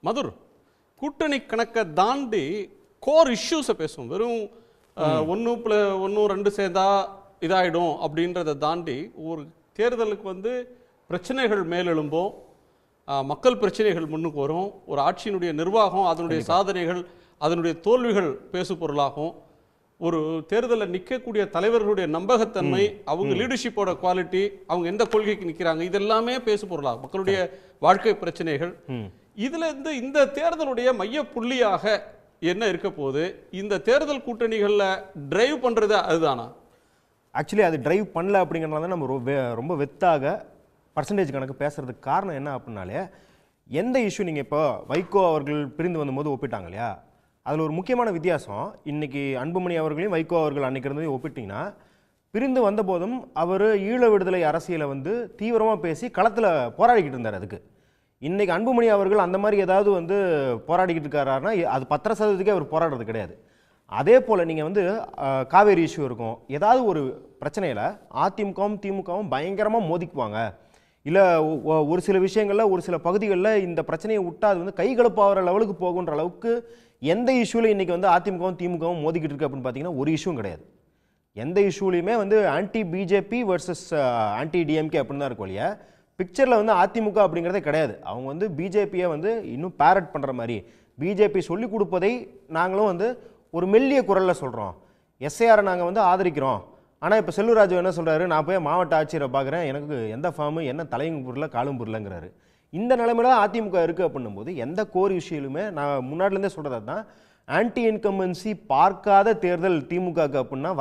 மதுர், கூட்டணி கணக்கை தாண்டி கோர் இஷ்யூஸை பேசும். வெறும் 1+1 சேர்ந்தா இதாயிடும் அப்படின்றத தாண்டி ஒரு தேர்தலுக்கு பிரச்சனைகள் மேலெழும்போம், மக்கள் பிரச்சனைகள் முன்னுக்கு வரும், ஒரு ஆட்சியினுடைய நிர்வாகம், அதனுடைய சாதனைகள், அதனுடைய தோல்விகள் பேசு பொருளாகும். ஒரு தேர்தலில் நிற்கக்கூடிய தலைவர்களுடைய நம்பகத்தன்மை, அவங்க லீடர்ஷிப்போட குவாலிட்டி, அவங்க எந்த கொள்கைக்கு நிற்கிறாங்க, இதெல்லாமே பேசு பொருளாகும். மக்களுடைய வாழ்க்கை பிரச்சனைகள். இதுல இருந்து இந்த தேர்தலுடைய மைய புள்ளியாக என்ன இருக்க போகுது? இந்த தேர்தல் கூட்டணிகளில் டிரைவ் பண்றது அதுதானா? ஆக்சுவலி அது டிரைவ் பண்ணல அப்படிங்கிறனால தான் நம்ம ரொம்ப வெத்தாக பர்சன்டேஜ் கணக்கு பேசுறதுக்கு காரணம் என்ன அப்படின்னாலே, எந்த இஷ்யூ நீங்கள் இப்போ வைகோ அவர்கள் பிரிந்து வந்தபோது ஒப்பிட்டாங்க இல்லையா, அதில் ஒரு முக்கியமான வித்தியாசம். இன்னைக்கு அன்புமணி அவர்களையும் வைகோ அவர்கள் அன்னைக்கு இருந்ததையும் ஒப்பிட்டிங்கன்னா, பிரிந்து வந்தபோதும் அவர் ஈழ விடுதலை அரசியலை தீவிரமாக பேசி களத்தில் போராடிக்கிட்டு இருந்தார். அதுக்கு இன்னைக்கு அன்புமணி அவர்கள் அந்த மாதிரி ஏதாவது போராடிக்கிட்டு இருக்காருன்னா அது 10% அவர் போராடுறது கிடையாது. அதே போல் நீங்கள் காவேரி இஷ்யூ இருக்கும், ஏதாவது ஒரு பிரச்சனையில் அதிமுகவும் திமுகவும் பயங்கரமாக மோதிக்குவாங்க, இல்லை ஒரு சில விஷயங்களில் ஒரு சில பகுதிகளில் இந்த பிரச்சனையை விட்டா அது கைகலப்பாகிற லெவலுக்கு போகுன்ற அளவுக்கு எந்த இஷ்யூவில் இன்றைக்கி அதிமுகவும் திமுகவும் மோதிக்கிட்டு இருக்கு அப்படின்னு பார்த்தீங்கன்னா ஒரு இஷ்யூவும் கிடையாது. எந்த இஷ்யூலையுமே anti BJP versus anti DMK அப்படின்னு தான் இருக்கும் இல்லையா. பிக்சரில் அதிமுக அப்படிங்கிறதே கிடையாது. அவங்க பிஜேபியை இன்னும் பேரட் பண்ணுற மாதிரி, பிஜேபி சொல்லிக் கொடுப்பதை நாங்களும் ஒரு மெல்லிய குரலில் சொல்கிறோம், எஸ்ஐஆரை நாங்கள் ஆதரிக்கிறோம். ஆனால் இப்போ செல்லூர்ராஜு என்ன சொல்கிறாரு, நான் போய் மாவட்ட ஆட்சியரை பார்க்குறேன், எனக்கு எந்த ஃபார்மு என்ன தலையும் புரியல காலும் புரியலங்கிறாரு. இந்த நிலைமையில அதிமுக இருக்குது அப்படின்னும் போது எந்த கோர் இஷ்யூலுமே நான் முன்னாடிலேருந்தே சொல்கிறது தான், ஆன்டி இன்கம்பன்சி பார்க்காத தேர்தல் திமுகக்கு அப்படின்னா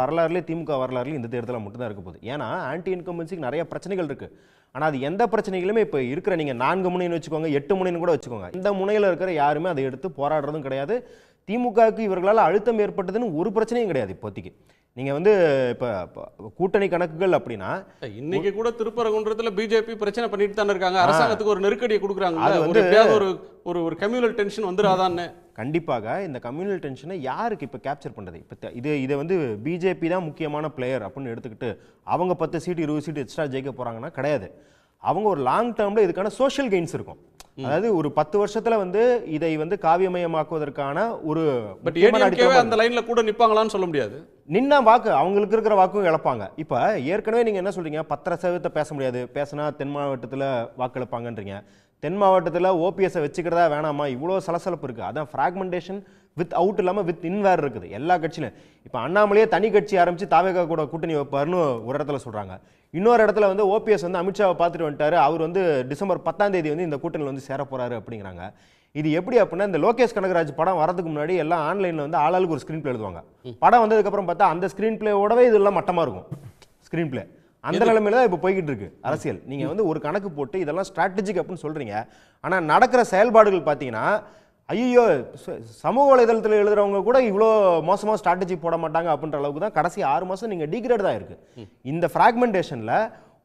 திமுக வரலாறுலேயே இந்த தேர்தலில் மட்டும்தான் இருக்க போகுது. ஏன்னா ஆன்டி இன்கம்பன்சிக்கு நிறைய பிரச்சனைகள் இருக்குது. ஆனால் அது எந்த பிரச்சனைகளுமே இப்போ இருக்கிற நீங்கள் 4 முனைன்னு வச்சுக்கோங்க, 8 முனைன்னு கூட வச்சுக்கோங்க, இந்த முனையில் இருக்கிற யாருமே அதை எடுத்து போராடுறதும் கிடையாது. திமுகவுக்கு இவர்களால் அழுத்தம் ஏற்பட்டதுன்னு ஒரு பிரச்சனையும் கிடையாது இப்போதைக்கு. நீங்கள் இப்போ கூட்டணி கணக்குகள் அப்படின்னா இன்னைக்கு கூட திருப்பரங்குன்றத்தில் பிஜேபி பிரச்சனை பண்ணிட்டு தானே இருக்காங்க. அரசாங்கத்துக்கு ஒரு நெருக்கடியை கொடுக்குறாங்க. ஒரு கம்யூனல் டென்ஷன் வந்துடாதான்னு. கண்டிப்பாக இந்த கம்யூனல் டென்ஷனை யாருக்கு இப்போ கேப்சர் பண்ணுறது? இப்போ இதை பிஜேபி தான் முக்கியமான பிளேயர் அப்படின்னு எடுத்துக்கிட்டு அவங்க 10 சீட்டு 20 சீட்டு எக்ஸ்ட்ரா ஜெயிக்க போகிறாங்கன்னா கிடையாது. அவங்க ஒரு லாங் டேர்மில் இதுக்கான சோஷியல் கெயின்ஸ் இருக்கும். அதாவது ஒரு 10 வருஷத்துல இதை காவியமயமாக்குவதற்கான ஒரு அந்த லைன்ல கூட நிப்பாங்களான்னு சொல்ல முடியாது. நின்னா வாக்கு அவங்களுக்கு இருக்கிற வாக்கும் இழப்பாங்க. இப்ப ஏற்கனவே நீங்க என்ன சொல்றீங்க, 10% பேச முடியாது, பேசினா தென் மாவட்டத்தில் வாக்கு இழப்பாங்கன்றீங்க. தென் மாவட்டத்தில் ஓபிஎஸ் வச்சுக்கிறதா வேணாமா, இவ்வளோ சலசலப்பு இருக்கு. அதான் ஃப்ராக்மெண்டேஷன் வித் அவுட் இல்லாமல் வித் இன் வேர் இருக்குது எல்லா கட்சியிலும். இப்போ அண்ணாமலையே தனி கட்சி ஆரம்பிச்சு தாவேகா கூட கூட்டணி வைப்பாருன்னு ஒரு இடத்துல சொல்றாங்க. இன்னொரு இடத்துல ஓபிஎஸ் அமித்ஷாவை பார்த்துட்டு வந்துட்டாரு, அவர் டிசம்பர் 10ஆம் தேதி இந்த கூட்டணியில் சேர போறாரு அப்படிங்கிறாங்க. இது எப்படி அப்படின்னா, இந்த லோகேஷ் கனகராஜ் படம் வரதுக்கு முன்னாடி எல்லாம் ஆன்லைனில் ஆளாளுக்கு ஒரு ஸ்க்ரீன் பிளே எழுதுவாங்க. படம் வந்ததுக்கப்புறம் பார்த்தா அந்த ஸ்க்ரீன் பிளேயோடவே இதெல்லாம் மட்டமாக இருக்கும் ஸ்க்ரீன் பிளே. அந்த நிலைமையில தான் இப்போ போய்கிட்டு இருக்கு அரசியல். நீங்கள் ஒரு கணக்கு போட்டு இதெல்லாம் ஸ்ட்ராட்டஜிக் அப்படின்னு சொல்றீங்க, ஆனால் நடக்கிற செயல்பாடுகள் பார்த்தீங்கன்னா ஐயோ சமூக வலைதளத்தில் எழுதுறவங்க கூட இவ்வளோ மோசமாக ஸ்ட்ராட்டஜி போட மாட்டாங்க அப்படின்ற அளவுக்கு தான் கடைசி 6 மாதம் நீங்கள் டிகிரேட் தான் இருக்கு. இந்த ஃப்ராக்மெண்டேஷனில்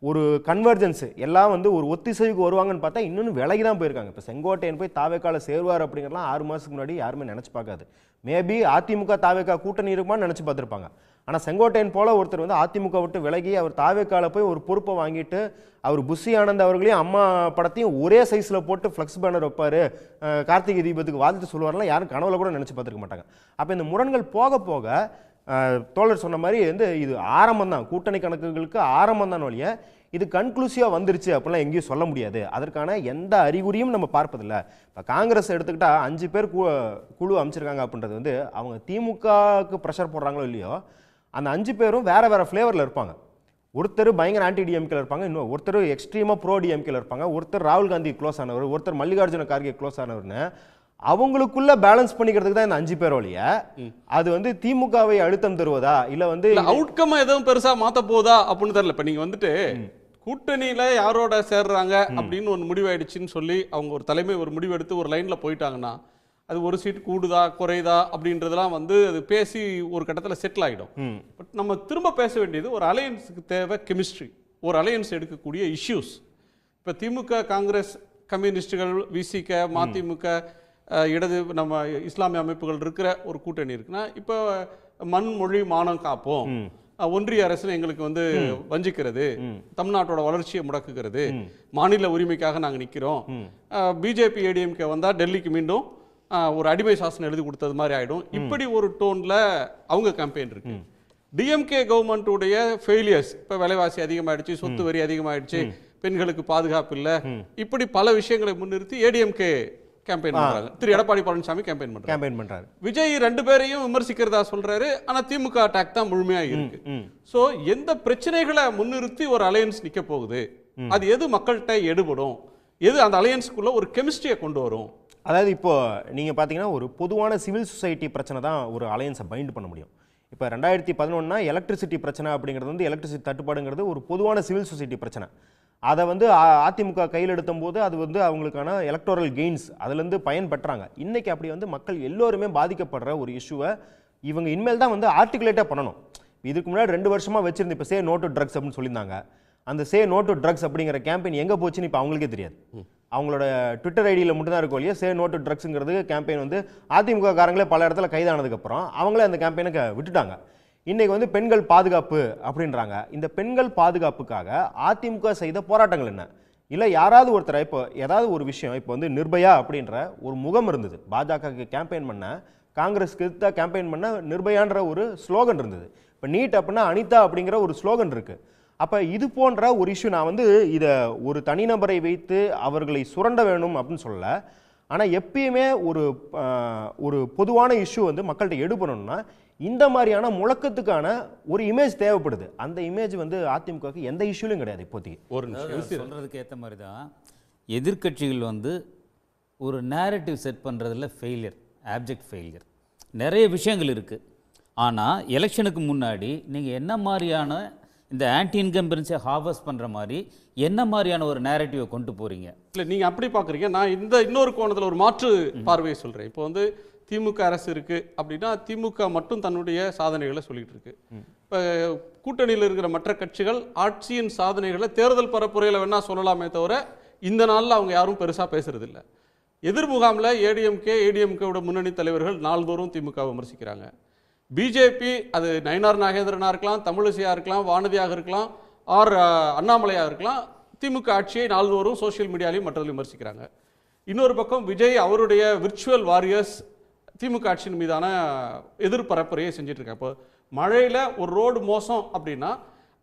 ஒரு கன்வர்ஜென்ஸ் எல்லாம் ஒரு ஒத்திசைவுக்கு வருவாங்கன்னு பார்த்தா இன்னொன்று விலகி தான் போயிருக்காங்க. இப்போ செங்கோட்டையன் போய் தாவேக்கால சேருவார் அப்படிங்கிறலாம் 6 மாதத்துக்கு முன்னாடி யாருமே நினச்சி பார்க்காது. மேபி அதிமுக தாவேக்கா கூட்டணி இருக்குமான்னு நினச்சி பார்த்துருப்பாங்க. ஆனால் செங்கோட்டையன் போல ஒருத்தர் அதிமுக விட்டு விலகி அவர் தாவேக்கால போய் ஒரு பொறுப்பை வாங்கிட்டு அவர் புஷி ஆனந்த் அவர்களையும் அம்மா படத்தையும் ஒரே சைஸில் போட்டு ஃப்ளெக்ஸ் பேனர் வைப்பார், கார்த்திகை தீபத்துக்கு வாழ்த்து சொல்லுவார்லாம் யாரும் கனவுல கூட நினச்சி பார்த்துருக்க மாட்டாங்க. அப்போ இந்த முரண்கள் போக போக தோழர் சொன்ன மாதிரி இது ஆரம்பம் தான், கூட்டணி கணக்குகளுக்கு ஆரம்பம் தான் வழிய இது கன்க்ளூசிவாக வந்துருச்சு அப்படிலாம் எங்கேயும் சொல்ல முடியாது. அதற்கான எந்த அறிகுறியும் நம்ம பார்ப்பதில்லை. இப்போ காங்கிரஸ் எடுத்துக்கிட்டா 5 பேர் குழு அமைச்சிருக்காங்க அப்படின்றது அவங்க திமுகவுக்கு ப்ரெஷர் போடுறாங்களோ இல்லையோ, அந்த 5 பேரும் வேற வேற ஃப்ளேவரில் இருப்பாங்க. ஒருத்தர் பயங்கர ஆன்டி டிஎம்கேல இருப்பாங்க, இன்னும் ஒருத்தர் எக்ஸ்ட்ரீமாக ப்ரோ டிஎம்கேல இருப்பாங்க, ஒருத்தர் ராகுல் காந்தி க்ளோஸ் ஆனவர், ஒருத்தர் மல்லிகார்ஜுன கார்கே க்ளோஸ் ஆனவர்னு அவங்களுக்குள்ள பேலன்ஸ் பண்ணிக்கிறதுக்கு தான் இந்த 5 பேர் வழிய அது திமுகவை அழுத்தம் தருவதா இல்ல அவுட்கம் எதுவும் பெருசா மாத்த போதா அப்படின்னு தெரியல. இப்ப நீங்க கூட்டணியில யாரோட சேர்றாங்க அப்படின்னு ஒரு முடிவாயிடுச்சுன்னு சொல்லி அவங்க ஒரு தலைமை ஒரு முடிவு எடுத்து ஒரு லைன்ல போயிட்டாங்கன்னா அது ஒரு சீட் கூடுதா குறையுதா அப்படின்றதெல்லாம் அது பேசி ஒரு கட்டத்தில் செட்டில் ஆகிடும். பட் நம்ம திரும்ப பேச வேண்டியது ஒரு அலையன்ஸுக்கு தேவை கெமிஸ்ட்ரி, ஒரு அலையன்ஸ் எடுக்கக்கூடிய இஷ்யூஸ். இப்போ திமுக காங்கிரஸ் கம்யூனிஸ்டுகள் விசிக மதிமுக இடது நம்ம இஸ்லாமிய அமைப்புகள் இருக்கிற ஒரு கூட்டணி இருக்குன்னா, இப்போ மண் மொழி மானம் காப்போம், ஒன்றிய அரசு எங்களுக்கு வந்து வஞ்சிக்கிறது, தமிழ்நாட்டோட வளர்ச்சியை முடக்குகிறது, மாநில உரிமைக்காக நாங்கள் நிற்கிறோம், பிஜேபி ஏடிஎம்கே வந்தால் டெல்லிக்கு மீண்டும் ஒரு அடிமை சாசனம் எழுதி கொடுத்தது மாதிரி ஆயிடும், இப்படி ஒரு டோன்ல அவங்க கேம்பெயின் இருக்கு. டிஎம்கே கவர்மெண்ட்டுடைய ஃபெயிலியர்ஸ், இப்போ விலைவாசி அதிகமாயிடுச்சு, சொத்து வரி அதிகமாயிடுச்சு, பெண்களுக்கு பாதுகாப்பு இல்லை, இப்படி பல விஷயங்களை முன்னிறுத்தி ஏடிஎம்கே கேம்பெயின் பண்றாங்க. திரு எடப்பாடி பழனிசாமி கேம்பெயின் பண்றாரு. விஜய் 2 பேரையும் விமர்சிக்கிறதா சொல்றாரு. ஆனா திமுக அட்டாக் தான் முழுமையா இருக்கு. சோ எந்த பிரச்சனைகளை முன்னிறுத்தி ஒரு அலையன்ஸ் நிக்க போகுது, அது எது மக்கள்கிட்ட எடுபடும், எது அந்த அலையன்ஸ்க்குள்ள ஒரு கெமிஸ்ட்ரியை கொண்டு வரும்? அதாவது இப்போ நீங்க பாத்தீங்கன்னா ஒரு பொதுவான சிவில் சொசைட்டி பிரச்சனை தான் ஒரு அலையன்ஸை பைண்ட் பண்ண முடியும். இப்போ 2011 எலக்ட்ரிசிட்டி பிரச்சனை அப்படிங்கிறது வந்து எலக்ட்ரிசிட்டி தட்டுப்பாடுங்கிறது ஒரு பொதுவான சிவில் சொசைட்டி பிரச்சனை. அதை வந்து அதிமுக கையில் எடுத்தும் போது அது வந்து அவங்களுக்கான எலக்டோரல் கெயின்ஸ் அதுலேருந்து பயன் பெற்றாங்க. இன்னைக்கு அப்படி வந்து மக்கள் எல்லோருமே பாதிக்கப்படுற ஒரு இஷ்யூவை இவங்க இனிமேல் தான் வந்து ஆர்டிகுலேட்டாக பண்ணணும். இதுக்கு முன்னாடி 2 வருஷமாக வச்சிருந்து இப்போ சே நோ டு ட்ரக்ஸ் அப்படின்னு சொல்லியிருந்தாங்க. அந்த சே நோ டு ட்ரக்ஸ் அப்படிங்கிற கேம்பெயின் எங்கே போச்சுன்னு இப்போ அவங்களுக்கே தெரியாது. அவங்களோட ட்விட்டர் ஐடியில் மட்டும் தான் இருக்கும் இல்லையா சே நோ டு ட்ரக்ஸுங்கிறது கேம்பெயின் வந்து அதிமுக காரங்களே பல இடத்துல கைதானதுக்கப்புறம் அவங்களே அந்த கேம்பெயினுக்கு விட்டுட்டாங்க. இன்னைக்கு வந்து பெண்கள் பாதுகாப்பு அப்படின்றாங்க. இந்த பெண்கள் பாதுகாப்புக்காக அதிமுக செய்த போராட்டங்கள் என்ன? இல்லை யாராவது ஒருத்தர் இப்போ ஏதாவது ஒரு விஷயம் இப்போ வந்து நிர்பயா அப்படின்ற ஒரு முகம் இருந்தது, பாஜகவுக்கு கேம்பெயின் பண்ண, காங்கிரஸ்க்கு தான் கேம்பெயின் பண்ண நிர்பயான்ற ஒரு ஸ்லோகன் இருந்தது. இப்போ நீட் அப்படின்னா அனிதா அப்படிங்கிற ஒரு ஸ்லோகன் இருக்கு. அப்போ இது போன்ற ஒரு இஷ்யூ நான் வந்து இதை ஒரு தனிநபரை வைத்து அவர்களை சுரண்ட வேணும் அப்படின்னு சொல்லலை. ஆனால் எப்பயுமே ஒரு பொதுவான இஷ்யூ வந்து மக்கள்கிட்ட எடுபடணும்னா இந்த மாதிரியான முழக்கத்துக்கான ஒரு இமேஜ் தேவைப்படுது. அந்த இமேஜ் வந்து அதிமுகவுக்கு எந்த இஷ்யூலையும் கிடையாது இப்போதைக்கு. ஒரு சொல்கிறதுக்கு ஏற்ற மாதிரி தான் எதிர்கட்சிகள் வந்து ஒரு நேரட்டிவ் செட் பண்ணுறதுல ஃபெயிலியர், ஆப்ஜெக்ட் ஃபெயிலியர். நிறைய விஷயங்கள் இருக்குது. ஆனால் எலெக்ஷனுக்கு முன்னாடி நீங்கள் என்ன மாதிரியான இந்த ஆன்டி இன்கம்பரன்ஸை ஹார்வெஸ்ட் பண்ணுற மாதிரி என்ன மாதிரியான ஒரு நேரட்டிவை கொண்டு போகிறீங்க? இல்லை நீங்கள் அப்படி பார்க்குறீங்க. நான் இன்னொரு கோணத்தில் ஒரு மாற்று பார்வையை சொல்கிறேன். இப்போ வந்து திமுக அரசு இருக்குது அப்படின்னா திமுக மட்டும் தன்னுடைய சாதனைகளை சொல்லிட்டு இருக்கு. இப்போ கூட்டணியில் இருக்கிற மற்ற கட்சிகள் ஆட்சியின் சாதனைகளை தேர்தல் பரப்புரையில் வேணா சொல்லலாமே தவிர இந்த நாளில் அவங்க யாரும் பெருசாக பேசுறதில்லை. எதிர்முகாமில் ஏடிஎம்கேவோட முன்னணி தலைவர்கள் நாள்தோறும் திமுக விமர்சிக்கிறாங்க. பிஜேபி அது நயினார் நாகேந்திரனாக இருக்கலாம், தமிழிசையாக இருக்கலாம், வானதியாக இருக்கலாம், ஆர் அண்ணாமலையாக இருக்கலாம், திமுக ஆட்சியை நாள்தோறும் சோசியல் மீடியாலையும் மற்றதில் விமர்சிக்கிறாங்க. இன்னொரு பக்கம் விஜய் அவருடைய விர்ச்சுவல் வாரியர்ஸ் திமுக ஆட்சியின் மீதான எதிர்பரப்புரையை செஞ்சுட்டு இருக்காங்க. இப்போ மழையில் ஒரு ரோடு மோசம் அப்படின்னா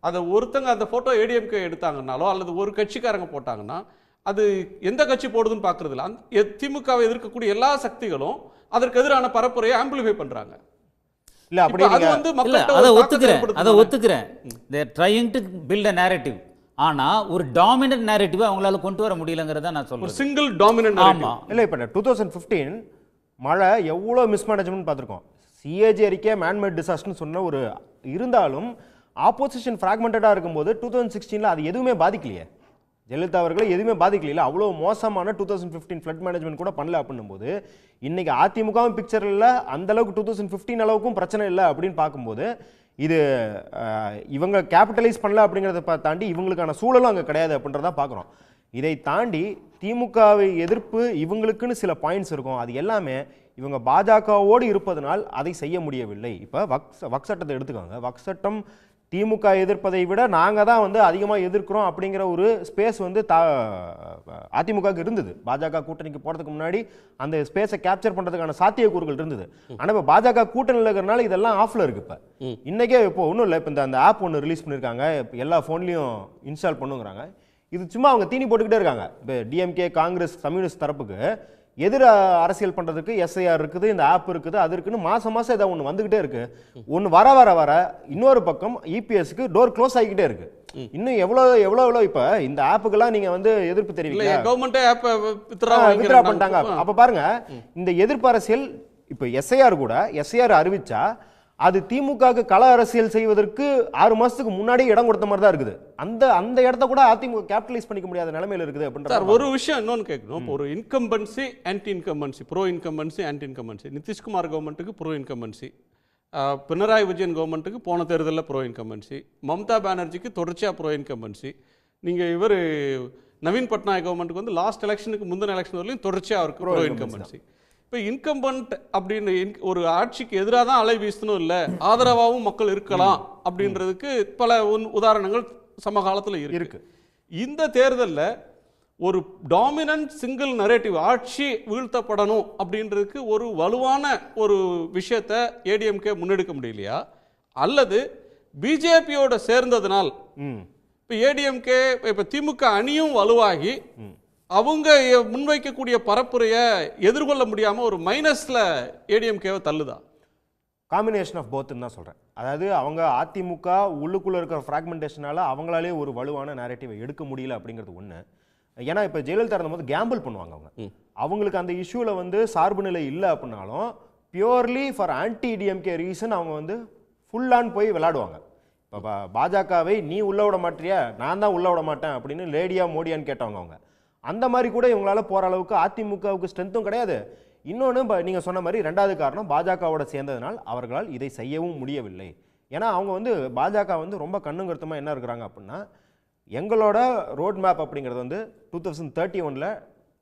அதை ஒருத்தங்க அந்த ஃபோட்டோ ஏடிஎம்கே எடுத்தாங்கன்னாலோ அல்லது ஒரு கட்சிக்காரங்க போட்டாங்கன்னா அது எந்த கட்சி போடுதுன்னு பார்க்கறது இல்லை. திமுகவை எதிர்க்கக்கூடிய எல்லா சக்திகளும் அதற்கு எதிரான பரப்புரையை ஆம்பிளிஃபை பண்ணுறாங்க. இல்லை அப்படி அதை ஒத்துக்கிறேன். They're trying to build a narrative. ஆனால் ஒரு டாமினன்ட் நேரேட்டிவ் அவங்களால கொண்டு வர முடியலங்கிறத நான் சொல்றேன். Single dominant. ஆமாம். இல்லை இப்போ 2015 மழை எவ்வளோ மிஸ்மேனேஜ்மெண்ட் பார்த்துருக்கோம். சிஏஜி அறிக்கை மேன்மேட் டிசாஸ்டர்னு சொன்ன ஒரு இருந்தாலும் ஆப்போசிஷன் ஃப்ராக்மெண்டடாக இருக்கும்போது 2016 அது எதுவுமே பாதிக்கலையே. ஜெயலலிதா அவர்களை எதுவுமே பாதிக்கல. அவ்வளோ மோசமான 2015 ஃப்ளட் மேனேஜ்மெண்ட் கூட பண்ணல அப்படின்னும் போது இன்னைக்கு அதிமுகவும் பிக்சர் இல்லை, அந்த அளவுக்கு 2015 அளவுக்கும் பிரச்சனை இல்லை அப்படின்னு பார்க்கும்போது இது இவங்க கேபிட்டலைஸ் பண்ணல அப்படிங்கிறத தாண்டி இவங்களுக்கான சூழலும் அங்கே கிடையாது அப்படின்றத பார்க்குறோம். இதை தாண்டி திமுகவை எதிர்ப்பு இவங்களுக்குன்னு சில பாயிண்ட்ஸ் இருக்கும். அது எல்லாமே இவங்க பாஜகவோடு இருப்பதனால் அதை செய்ய முடியவில்லை. இப்போ வக் சட்டத்தை எடுத்துக்கோங்க. வக் சட்டம் திமுக எதிர்ப்பதை விட நாங்கள் தான் வந்து அதிகமாக எதிர்க்கிறோம் அப்படிங்கிற ஒரு ஸ்பேஸ் வந்து அதிமுகவுக்கு இருந்தது. பாஜக கூட்டணிக்கு போகிறதுக்கு முன்னாடி அந்த ஸ்பேஸை கேப்சர் பண்ணுறதுக்கான சாத்தியக்கூறுகள் இருந்தது. ஆனால் இப்போ பாஜக கூட்டணியில் இருக்கிறனால இதெல்லாம் ஆஃப்ல இருக்கு. இப்போ இன்னைக்கே இப்போ ஒன்றும் இல்லை, இப்போ இந்த ஆப் ஒன்று ரிலீஸ் பண்ணியிருக்காங்க, எல்லா ஃபோன்லையும் இன்ஸ்டால் பண்ணுங்கிறாங்க. இது சும்மா அவங்க தீனி போட்டுக்கிட்டே இருக்காங்க. இப்போ டிஎம்கே காங்கிரஸ் கம்யூனிஸ்ட் தரப்புக்கு எதிர அரசியல் பண்ணுறதுக்கு எஸ்ஐஆர் இருக்குது, இந்த ஆப் இருக்குது, அது இருக்குன்னு மாதம் ஏதாவது ஒன்று வந்துக்கிட்டே இருக்கு. ஒன்று வர இன்னொரு பக்கம் இபிஎஸ்க்கு டோர் க்ளோஸ் ஆகிக்கிட்டே இருக்கு. இன்னும் எவ்வளோ இப்போ இந்த ஆப்புக்கெல்லாம் நீங்க வந்து எதிர்ப்பு தெரிவிக்கல, கவர்மெண்ட் ஆப் வித்ரா பண்ணிட்டாங்க. அப்ப பாருங்க இந்த எதிர்ப்பு அரசியல். இப்போ எஸ்ஐஆர் அறிவிச்சா அது திமுகவுக்கு கள அரசியல் செய்வதற்கு 6 மாசத்துக்கு முன்னாடி இடம் கொடுத்த மாதிரி தான் இருக்குது. அந்த இடத்த கூட அதிமுக கேபிட்டலைஸ் பண்ணிக்க முடியாத நிலைமையில இருக்குது அப்படின்ற ஒரு விஷயம் இன்னொன்னு கேட்கணும். ஒரு incumbency anti incumbency, bro incumbency anti incumbency. Nitish Kumar கவர்மெண்ட்டுக்கு ப்ரோ இன்கம்பன்சி, பினராயி விஜயன் கவர்மெண்ட்டுக்கு போன தேர்தலில் ப்ரோ இன்கம்பன்சி, மம்தா பானர்ஜிக்கு தொடர்ச்சியாக ப்ரோ இன்கம்பன்சி. நீங்கள் இவர் நவீன் பட்நாயக் கவர்மெண்ட்டுக்கு வந்து லாஸ்ட் எலெக்ஷனுக்கு முந்தின எலெக்ஷன் வரலையும் தொடர்ச்சியாக அவருக்கு ப்ரோ இன்கம்பன்சி. இப்போ இன்கம்பன்ட் அப்படின்னு ஒரு ஆட்சிக்கு எதிராக தான் அலை வீசணும் இல்லை, ஆதரவாகவும் மக்கள் இருக்கலாம் அப்படின்றதுக்கு பல உதாரணங்கள் சமகாலத்தில் இருக்கு. இந்த தேர்தலில் ஒரு டாமினன்ட் சிங்கிள் நரேட்டிவ், ஆட்சி வீழ்த்தப்படணும் அப்படின்றதுக்கு ஒரு வலுவான ஒரு விஷயத்தை ஏடிஎம்கே முன்னெடுக்க முடியலையா, அல்லது பிஜேபியோட சேர்ந்ததுனால் இப்போ ஏடிஎம்கே இப்போ திமுக அணியும் வலுவாகி அவங்க முன்வைக்கக்கூடிய பரப்புரையை எதிர்கொள்ள முடியாமல் ஒரு மைனஸில் ஏடிஎம்கேவை தள்ளுதா? காம்பினேஷன் ஆஃப் போத்துன்னு தான் சொல்கிறேன். அதாவது அவங்க அதிமுக உள்ளுக்குள்ளே இருக்கிற ஃப்ராக்மெண்டேஷனால அவங்களாலே ஒரு வலுவான நேரேட்டிவை எடுக்க முடியல அப்படிங்கிறது ஒன்று. ஏன்னா இப்போ ஜெயலலிதா இருந்தபோது கேம்பிள் பண்ணுவாங்க அவங்களுக்கு அந்த இஷ்யூவில் வந்து சார்பு நிலை இல்லை அப்படின்னாலும் purely for anti DMK reason அவங்க வந்து ஃபுல் ஆன் போய் விளையாடுவாங்க. இப்போ பாஜகவை நீ உள்ள விட மாட்டியா, நான் தான் உள்ள விட மாட்டேன் அப்படின்னு லேடியா மோடியான்னு கேட்டவங்க அவங்க. அந்த மாதிரி கூட இவங்களால போகிற அளவுக்கு அதிமுகவுக்கு ஸ்ட்ரென்த்தும் கிடையாது. இன்னொன்று நீங்கள் சொன்ன மாதிரி ரெண்டாவது காரணம், பாஜகவோட சேர்ந்ததுனால் அவர்களால் இதை செய்யவும் முடியவில்லை. ஏன்னா அவங்க வந்து பாஜக வந்து ரொம்ப கண்ணுங்கருத்தமாக என்ன இருக்கிறாங்க அப்படின்னா, எங்களோட ரோட் மேப் அப்படிங்கிறது வந்து 2031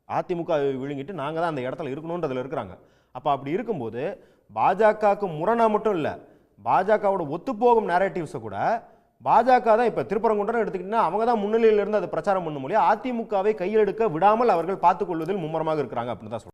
அதிமுக விழுங்கிட்டு நாங்கள் தான் அந்த இடத்துல இருக்கணுன்றதில் இருக்கிறாங்க. அப்போ அப்படி இருக்கும்போது பாஜகவுக்கு முரணா மட்டும் இல்லை, பாஜகவோட ஒத்துப்போகும் நேரேட்டிவ்ஸை கூட பாஜக தான் இப்போ திருப்பரங்குன்றம் எடுத்துக்கிட்டீங்கன்னா அவங்க தான் முன்னிலையிலிருந்து அதை பிரச்சாரம் பண்ண முடியும். அதிமுகவை கையில் எடுக்க விடாமல் அவர்கள் பார்த்துக்கொள்வதில் மும்முரமாக இருக்கிறாங்க அப்படின்னு தான் சொல்றாங்க.